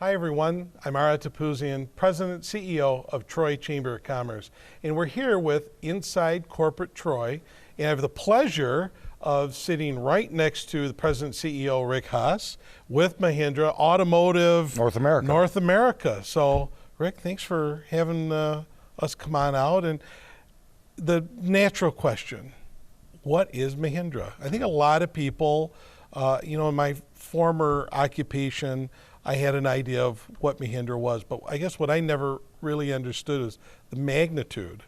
Hi everyone, I'm Topouzian, President CEO of Troy Chamber of Commerce, and we're here with Inside Corporate Troy, and I have the pleasure of sitting right next to the President CEO Rick Haas with Mahindra Automotive North America. So Rick, thanks for having us come on out. And the natural question, what is Mahindra? I think a lot of people, in my former occupation, I had an idea of what Mahindra was, but I guess what I never really understood is the magnitude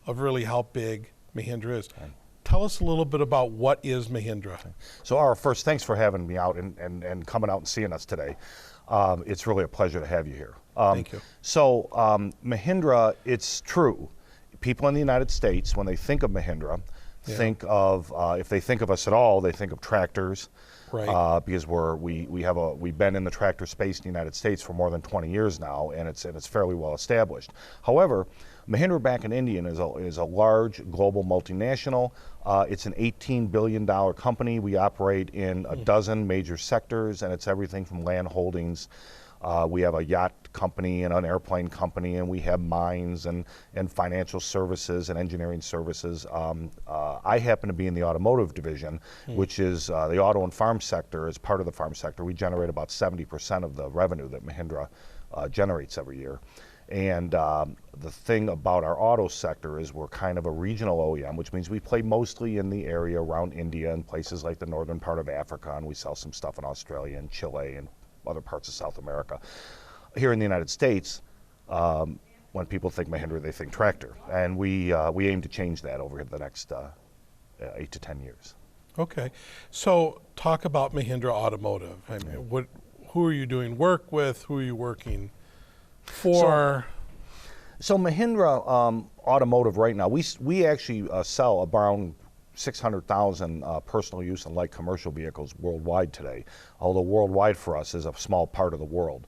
of really how big Mahindra is. Okay. Tell us a little bit about what is Mahindra. Okay. So first, thanks for having me out and coming out and seeing us today. It's really a pleasure to have you here. Thank you. So Mahindra, it's true. People in the United States, when they think of Mahindra, think of, if they think of us at all, they think of tractors. Right. Because we've been in the tractor space in the United States for more than 20 years now, and it's fairly well established. However, Mahindra back in India is a large global multinational. It's an $18 billion company. We operate in a dozen major sectors, and it's everything from land holdings. We have a yacht company and an airplane company, and we have mines and financial services and engineering services. I happen to be in the automotive division, which is the auto and farm sector. As part of the farm sector, we generate about 70% of the revenue that Mahindra generates every year. And the thing about our auto sector is we're kind of a regional OEM, which means we play mostly in the area around India and places like the northern part of Africa, and we sell some stuff in Australia and Chile and other parts of South America. Here in the United States, when people think Mahindra, they think tractor, and we aim to change that over the next 8 to 10 years. Okay, so talk about Mahindra Automotive. I mean, who are you doing work with? Who are you working for? So Mahindra Automotive right now, we actually sell around 600,000 personal use and light commercial vehicles worldwide today, although worldwide for us is a small part of the world.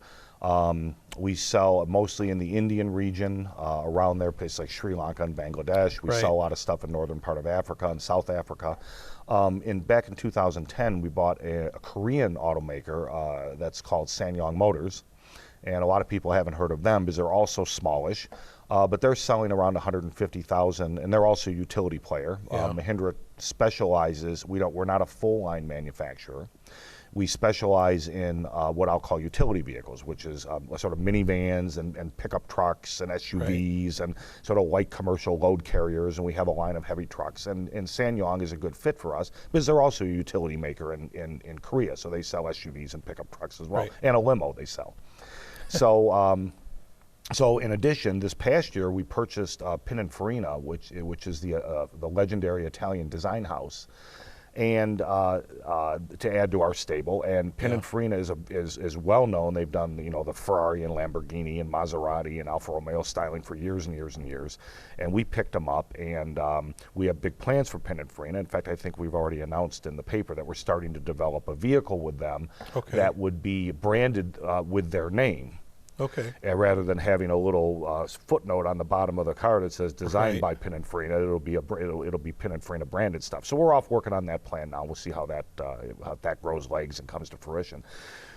We sell mostly in the Indian region, around there, places like Sri Lanka and Bangladesh. We sell a lot of stuff in northern part of Africa and South Africa. Back in 2010, we bought a Korean automaker that's called Sanyong Motors. And a lot of people haven't heard of them because they're also smallish, but they're selling around 150,000, and they're also a utility player. Mahindra specializes, we're not a full line manufacturer. We specialize in what I'll call utility vehicles, which is sort of minivans and pickup trucks and SUVs and sort of light commercial load carriers, and we have a line of heavy trucks. And Sanyong is a good fit for us because they're also a utility maker in Korea, so they sell SUVs and pickup trucks as well, and a limo they sell. So in addition, this past year we purchased Pininfarina, which is the legendary Italian design house, and to add to our stable. And Pininfarina is well known. They've done the Ferrari and Lamborghini and Maserati and Alfa Romeo styling for years and years and years. And we picked them up, and we have big plans for Pininfarina. In fact, I think we've already announced in the paper that we're starting to develop a vehicle with them that would be branded with their name. Rather than having a little footnote on the bottom of the car that says designed by Pininfarina, it'll be Pininfarina branded stuff. So we're off working on that plan now. We'll see how that grows legs and comes to fruition.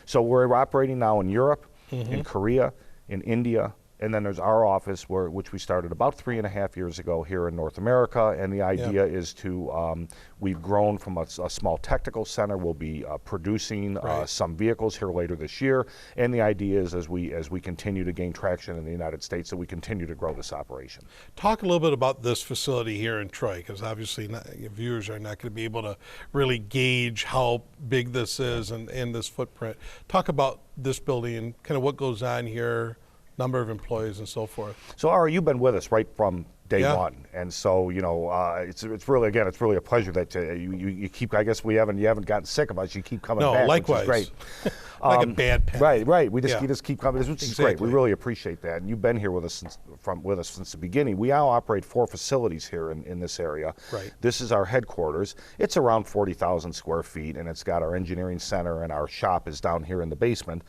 So we're operating now in Europe, in Korea, in India, and then there's our office which we started about 3.5 years ago here in North America. And the idea is to, we've grown from a small technical center. We'll be producing some vehicles here later this year. And the idea is as we continue to gain traction in the United States, that we continue to grow this operation. Talk a little bit about this facility here in Troy, because obviously viewers are not going to be able to really gauge how big this is and this footprint. Talk about this building and kind of what goes on here, number of employees and so forth. So Ari, you've been with us right from day one, and so it's really a pleasure that you keep. I guess you haven't gotten sick of us. You keep coming back, likewise. Which is great. Like a bad pen. Right. We just keep coming, which is great. We really appreciate that, and you've been here with us since the beginning. We now operate 4 facilities here in this area. This is our headquarters. It's around 40,000 square feet, and it's got our engineering center, and our shop is down here in the basement.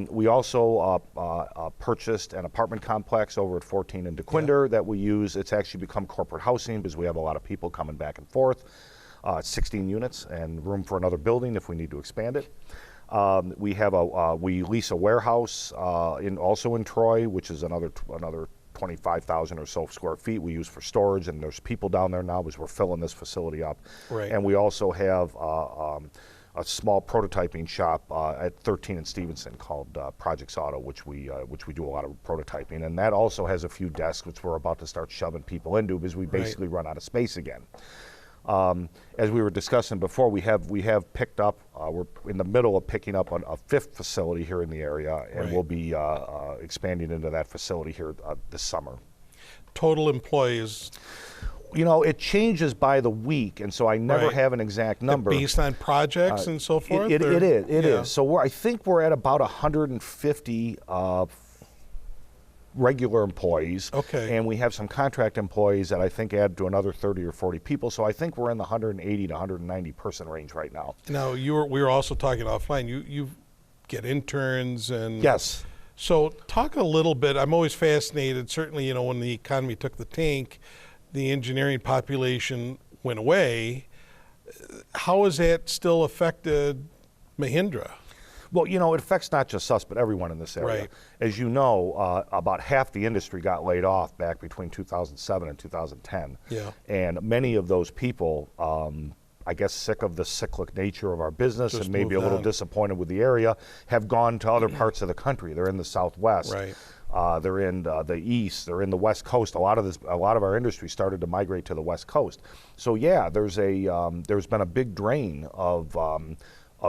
We also purchased an apartment complex over at 14 in DeQuinder that we use. It's actually become corporate housing because we have a lot of people coming back and forth. It's 16 units and room for another building if we need to expand it. We lease a warehouse also in Troy, which is another 25,000 or so square feet we use for storage, and there's people down there now as we're filling this facility up. Right. And we also have a small prototyping shop at 13 and Stevenson called Projects Auto, which we do a lot of prototyping, and that also has a few desks which we're about to start shoving people into because we basically run out of space again. As we were discussing before, we have picked up. We're in the middle of picking up a fifth facility here in the area, and we'll be expanding into that facility here this summer. Total employees. You know, it changes by the week, and so I never have an exact number. Based on projects and so forth? It is. So I think we're at about 150 regular employees. Okay. And we have some contract employees that I think add to another 30 or 40 people. So I think we're in the 180 to 190 person range right now. Now, we were also talking offline. You get interns and... Yes. So talk a little bit. I'm always fascinated. Certainly, you know, when the economy took the tank, the engineering population went away. How has that still affected Mahindra? Well, you know, it affects not just us, but everyone in this area. Right. As you know, about half the industry got laid off back between 2007 and 2010. Yeah. And many of those people, I guess sick of the cyclic nature of our business and maybe a little disappointed with the area, have gone to other parts of the country. They're in the Southwest. Right. They're in the East. They're in the West Coast. A lot of our industry started to migrate to the West Coast. So yeah, there's been a big drain of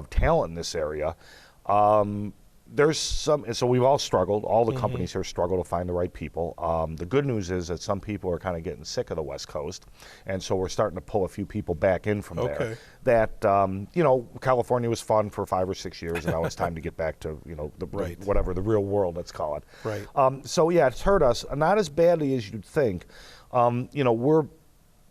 talent in this area. So we've all struggled. All the companies here struggle to find the right people. The good news is that some people are kind of getting sick of the West Coast, and so we're starting to pull a few people back in from there. That you know, California was fun for 5 or 6 years, and now it's time to get back to, you know, whatever the real world, let's call it. Right. So yeah, it's hurt us, not as badly as you'd think. You know,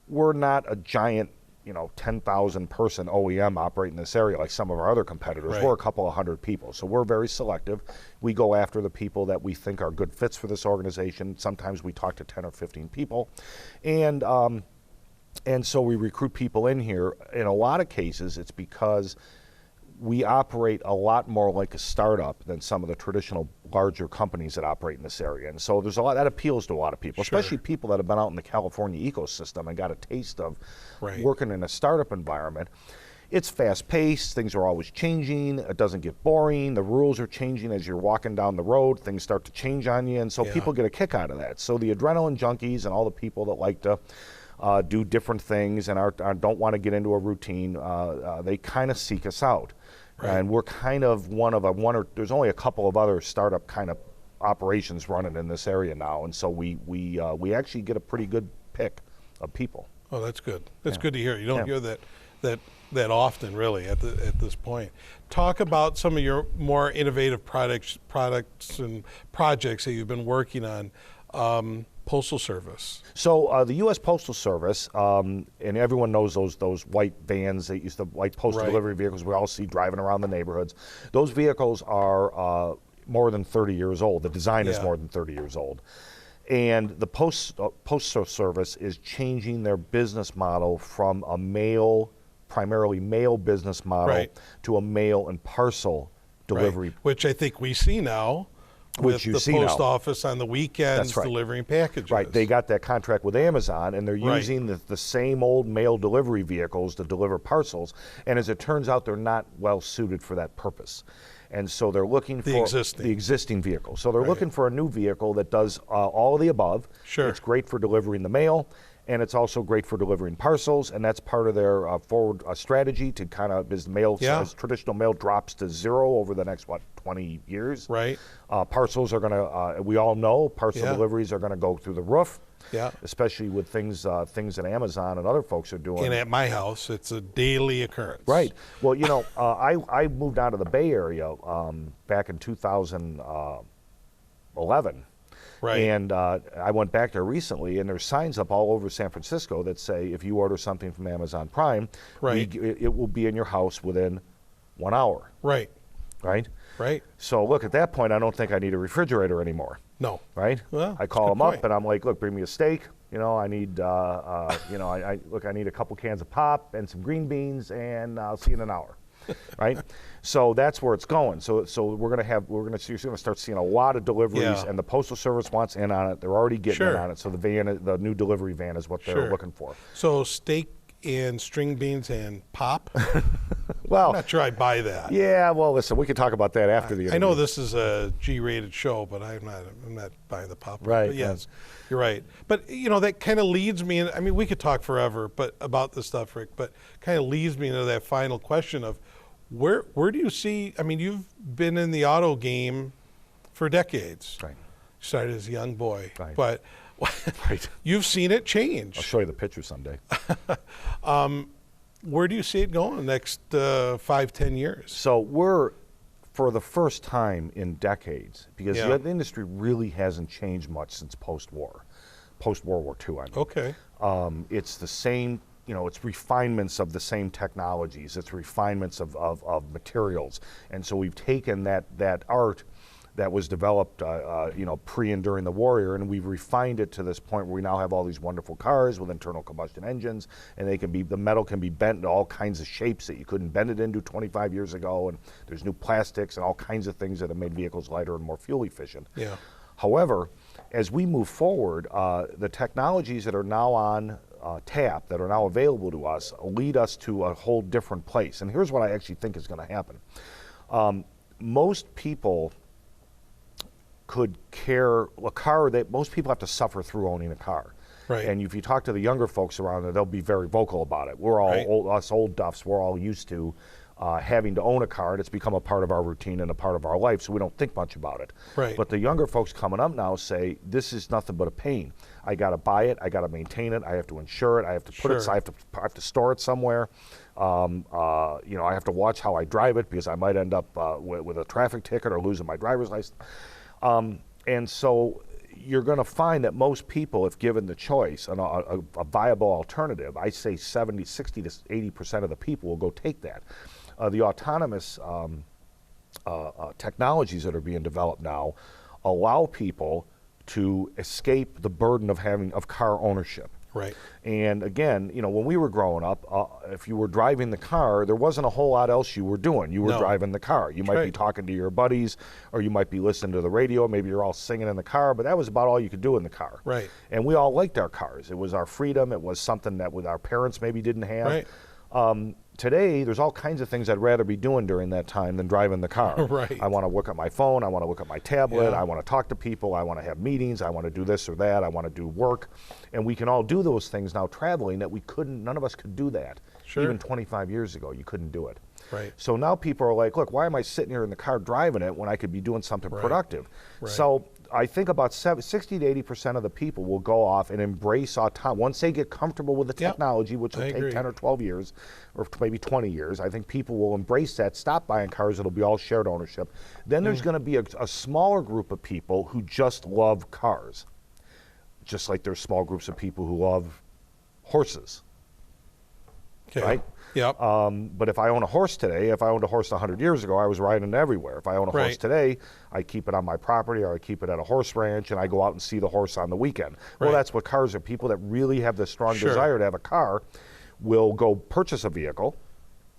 we're not a giant, you know, 10,000 person OEM operating in this area like some of our other competitors. Right. We're a couple of hundred people, so we're very selective. We go after the people that we think are good fits for this organization. Sometimes we talk to 10 or 15 people, and so we recruit people in here. In a lot of cases, it's because we operate a lot more like a startup than some of the traditional larger companies that operate in this area. And so there's a lot that appeals to a lot of people, especially people that have been out in the California ecosystem and got a taste of working in a startup environment. It's fast-paced, things are always changing, it doesn't get boring, the rules are changing as you're walking down the road, things start to change on you, and so people get a kick out of that. So the adrenaline junkies and all the people that like to do different things and don't want to get into a routine, they kind of seek us out. Right. And we're kind of there's only a couple of other startup kind of operations running in this area now, and so we actually get a pretty good pick of people. Oh, that's good. That's good to hear. You don't hear that often, really, at this point. Talk about some of your more innovative products and projects that you've been working on. Postal Service. So the U.S. Postal Service, and everyone knows those white vans, they use the white postal delivery vehicles we all see driving around the neighborhoods. Those vehicles are more than 30 years old. The design is more than 30 years old. And the Postal Service is changing their business model from a primarily mail business model to a mail and parcel delivery. Which I think we see now. With the post office on the weekends delivering packages. Right, they got that contract with Amazon, and they're using the same old mail delivery vehicles to deliver parcels, and as it turns out, they're not well suited for that purpose. And so they're looking for the existing vehicle. So they're looking for a new vehicle that does all of the above. Sure. It's great for delivering the mail, and it's also great for delivering parcels, and that's part of their forward strategy to kind of, as traditional mail drops to zero over the next, 20 years. Right. Parcels are going to, we all know, parcel deliveries are going to go through the roof. Yeah. Especially with things that Amazon and other folks are doing. And at my house, it's a daily occurrence. Right. Well, you know, I moved out of the Bay Area back in 2011. Right. And I went back there recently, and there's signs up all over San Francisco that say if you order something from Amazon Prime, it will be in your house within 1 hour. Right. Right? Right. So look, at that point, I don't think I need a refrigerator anymore. No. Right? Well, I call them up, and I'm like, look, bring me a steak. You know, I need, I need a couple cans of pop and some green beans, and I'll see you in an hour. Right? So that's where it's going. So you're going to start seeing a lot of deliveries, Yeah. and the Postal Service wants in on it. They're already getting in Sure. on it. So the new delivery van is what they're Sure. looking for. So steak and string beans and pop? Well, I'm not sure I buy that. yeah. Well, listen, we can talk about that after the interview. I know this is a G-rated show, but I'm not buying the pop. Right, But yes, you're right. But you know, that kind of leads me in, I mean, we could talk forever but about this stuff, Rick, but kind of leads me into that final question of where do you see, I mean, you've been in the auto game for decades. Right. Started as a young boy. Right. But Right. you've seen it change. I'll show you the picture someday. Where do you see it going the next 5-10 years? So we're, for the first time in decades, because Yeah. the industry really hasn't changed much since post-World War II, I mean. Okay. It's the same, it's refinements of the same technologies. It's refinements of materials. And so we've taken that art that was developed, pre and during the war, and we've refined it to this point where we now have all these wonderful cars with internal combustion engines, and the metal can be bent into all kinds of shapes that you couldn't bend it into 25 years ago, and there's new plastics and all kinds of things that have made vehicles lighter and more fuel efficient. Yeah. However, as we move forward, the technologies that are now on tap, that are now available to us, lead us to a whole different place. And here's what I actually think is going to happen. Most people could care a car that most people have to suffer through owning a car. Right. And if you talk to the younger folks around there, they'll be very vocal about it. We're all Right. us old duffs. We're all used to having to own a car. It's become a part of our routine and a part of our life, so we don't think much about it. Right. But the younger folks coming up now say, this is nothing but a pain. I got to buy it. I got to maintain it. I have to insure it. I have to put it. Sure. I have to store it somewhere. I have to watch how I drive it because I might end up with a traffic ticket or losing my driver's license. And so you're going to find that most people, if given the choice, a viable alternative, I say 60 to 80% of the people will go take that. The autonomous technologies that are being developed now allow people to escape the burden of car ownership. Right. And again, when we were growing up, if you were driving the car, there wasn't a whole lot else you were doing. You were No. driving the car. You might be right. talking to your buddies, or you might be listening to the radio. Maybe you're all singing in the car, but that was about all you could do in the car. Right. And we all liked our cars. It was our freedom. It was something that with our parents maybe didn't have. Right. Today, there's all kinds of things I'd rather be doing during that time than driving the car. Right. I want to look at my phone. I want to look at my tablet. Yeah. I want to talk to people. I want to have meetings. I want to do this or that. I want to do work. And we can all do those things now traveling that none of us could do that. Sure. Even 25 years ago, you couldn't do it. Right. So now people are like, look, why am I sitting here in the car driving it when I could be doing something Right. productive? Right. So I think about 60 to 80% of the people will go off and embrace autonomy. Once they get comfortable with the Yep. technology, which will I take agree. 10 or 12 years, or maybe 20 years, I think people will embrace that, stop buying cars that'll be all shared ownership. Then there's going to be a smaller group of people who just love cars, just like there's small groups of people who love horses. Okay. Right? Yep. But if I own a horse today, if I owned a horse 100 years ago, I was riding it everywhere. If I own a horse Right. today, I keep it on my property or I keep it at a horse ranch and I go out and see the horse on the weekend. Well, Right. that's what cars are. People that really have the strong Sure. desire to have a car will go purchase a vehicle.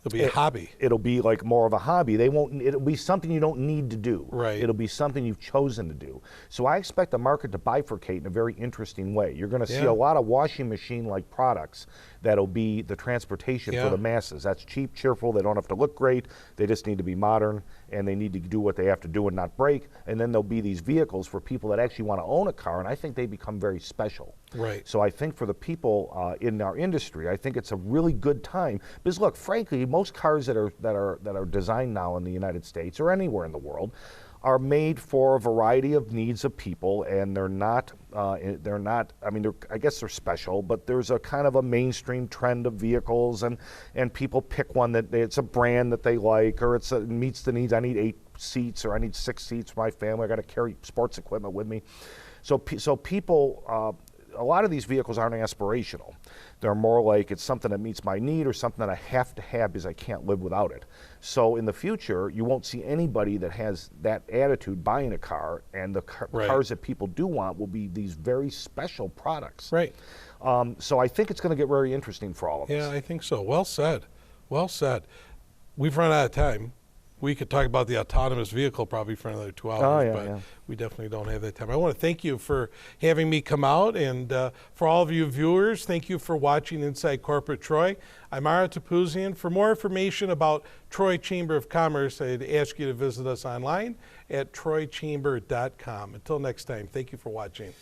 It'll be a hobby. It'll be like more of a hobby. It'll be something you don't need to do. Right. It'll be something you've chosen to do. So I expect the market to bifurcate in a very interesting way. You're going to see Yeah. a lot of washing machine-like products that'll be the transportation Yeah. for the masses. That's cheap, cheerful. They don't have to look great. They just need to be modern, and they need to do what they have to do and not break. And then there'll be these vehicles for people that actually want to own a car, and I think they become very special. Right. So I think for the people in our industry, I think it's a really good time. Because look, frankly, most cars that are designed now in the United States or anywhere in the world are made for a variety of needs of people, and they're not. I mean, I guess they're special, but there's a kind of a mainstream trend of vehicles, and people pick one that it's a brand that they like, or it meets the needs. I need 8 seats, or I need 6 seats for my family. I got to carry sports equipment with me. So people. A lot of these vehicles aren't aspirational. They're more like it's something that meets my need or something that I have to have because I can't live without it. So in the future, you won't see anybody that has that attitude buying a car, and the Right. cars that people do want will be these very special products. Right. So I think it's going to get very interesting for all of Yeah, us. I think so. Well said. Well said. We've run out of time. We could talk about the autonomous vehicle probably for another 2 hours, Oh, yeah, but yeah. we definitely don't have that time. I want to thank you for having me come out, and for all of you viewers, thank you for watching Inside Corporate Troy. I'm Topouzian. For more information about Troy Chamber of Commerce, I'd ask you to visit us online at troychamber.com. Until next time, thank you for watching.